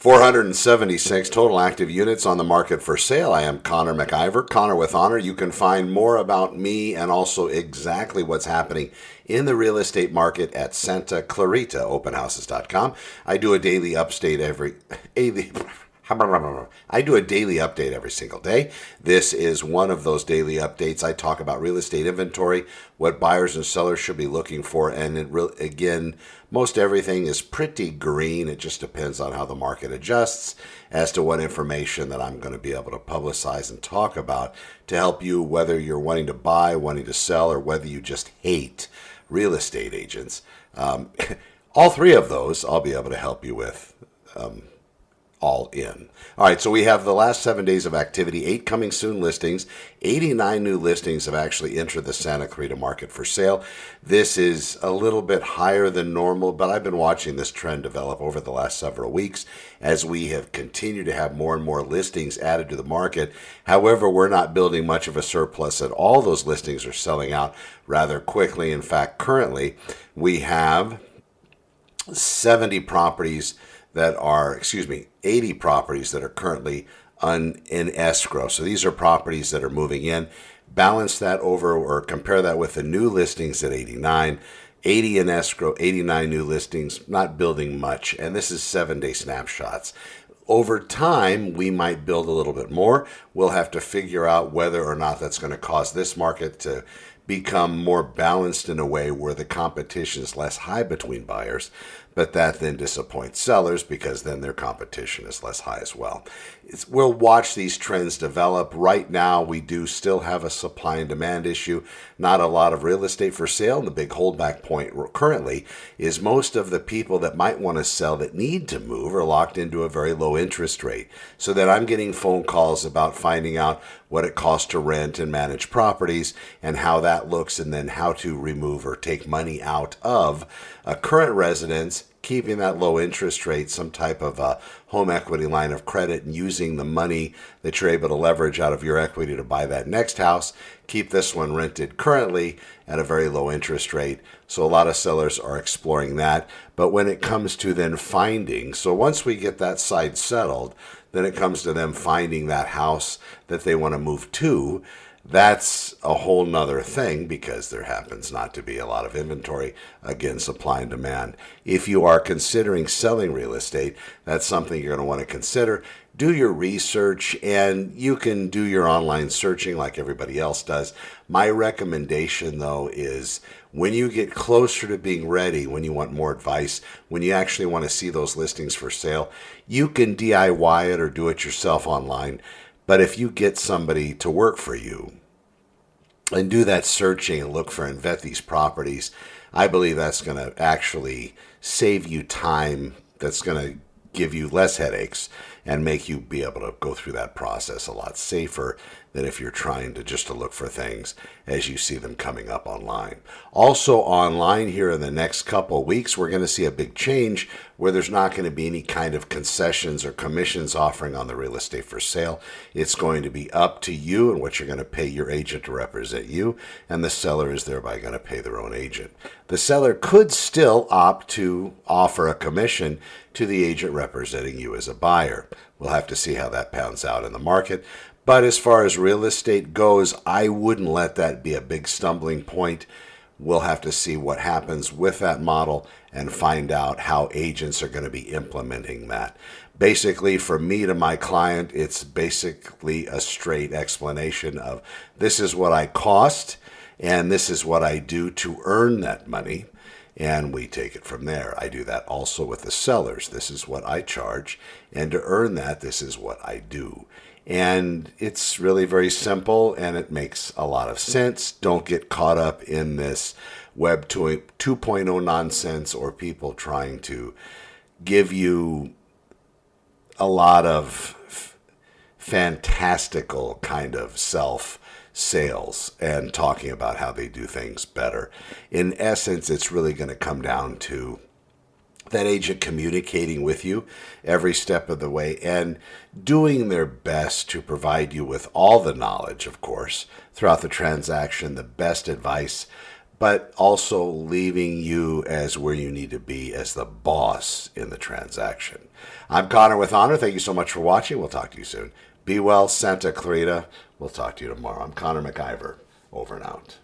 476 total active units on the market for sale. I am Connor McIver, Connor with Honor. You can find more about me and also exactly what's happening in the real estate market at Santa Clarita openhouses.com. I do a daily update every single day. This is one of those daily updates. I talk about real estate inventory, what buyers and sellers should be looking for, and again, most everything is pretty green. It just depends on how the market adjusts as to what information that I'm going to be able to publicize and talk about to help you, whether you're wanting to buy, wanting to sell, or whether you just hate real estate agents. All three of those I'll be able to help you with. All in. All right, so we have the last 7 days of activity, 8 coming soon listings. 89 new listings have actually entered the Santa Clarita market for sale. This is a little bit higher than normal, but I've been watching this trend develop over the last several weeks as we have continued to have more and more listings added to the market. However, we're not building much of a surplus at all. Those listings are selling out rather quickly. In fact, currently we have 80 properties that are currently in escrow. So these are properties that are moving in. Balance that over or compare that with the new listings at 89. 80 in escrow, 89 new listings, not building much. And this is 7-day snapshots. Over time, we might build a little bit more. We'll have to figure out whether or not that's going to cause this market to become more balanced in a way where the competition is less high between buyers, but that then disappoints sellers because then their competition is less high as well. We'll watch these trends develop. Right now, we do still have a supply and demand issue. Not a lot of real estate for sale. And the big holdback point currently is most of the people that might want to sell that need to move are locked into a very low interest rate. So that I'm getting phone calls about finding out what it costs to rent and manage properties and how that looks, and then how to remove or take money out of a current residence, keeping that low interest rate, some type of a home equity line of credit, and using the money that you're able to leverage out of your equity to buy that next house, keep this one rented currently at a very low interest rate. So a lot of sellers are exploring that. But when it comes to then finding, so once we get that side settled, then it comes to them finding that house that they want to move to. That's a whole nother thing because there happens not to be a lot of inventory. Again, supply and demand. If you are considering selling real estate, that's something you're going to want to consider. Do your research, and you can do your online searching like everybody else does. My recommendation, though, is when you get closer to being ready, when you want more advice, when you actually want to see those listings for sale, you can DIY it or do it yourself online. But if you get somebody to work for you and do that searching and look for and vet these properties, I believe that's going to actually save you time. That's going to give you less headaches and make you be able to go through that process a lot safer than if you're trying to look for things as you see them coming up online. Also online here in the next couple of weeks, we're going to see a big change where there's not going to be any kind of concessions or commissions offering on the real estate for sale. It's going to be up to you and what you're going to pay your agent to represent you, and the seller is thereby going to pay their own agent. The seller could still opt to offer a commission to the agent representing you as a buyer. We'll have to see how that pans out in the market. But as far as real estate goes, I wouldn't let that be a big stumbling point. We'll have to see what happens with that model and find out how agents are going to be implementing that. Basically, from me to my client, it's basically a straight explanation of this is what I cost and this is what I do to earn that money. And we take it from there. I do that also with the sellers. This is what I charge. And to earn that, this is what I do. And it's really very simple, and it makes a lot of sense. Don't get caught up in this Web 2.0 nonsense or people trying to give you a lot of fantastical kind of self-sales and talking about how they do things better. In essence, it's really going to come down to that agent communicating with you every step of the way and doing their best to provide you with all the knowledge, of course, throughout the transaction, the best advice, but also leaving you as where you need to be as the boss in the transaction. I'm Connor with Honor. Thank you so much for watching. We'll talk to you soon. Be well, Santa Clarita. We'll talk to you tomorrow. I'm Connor McIver. Over and out.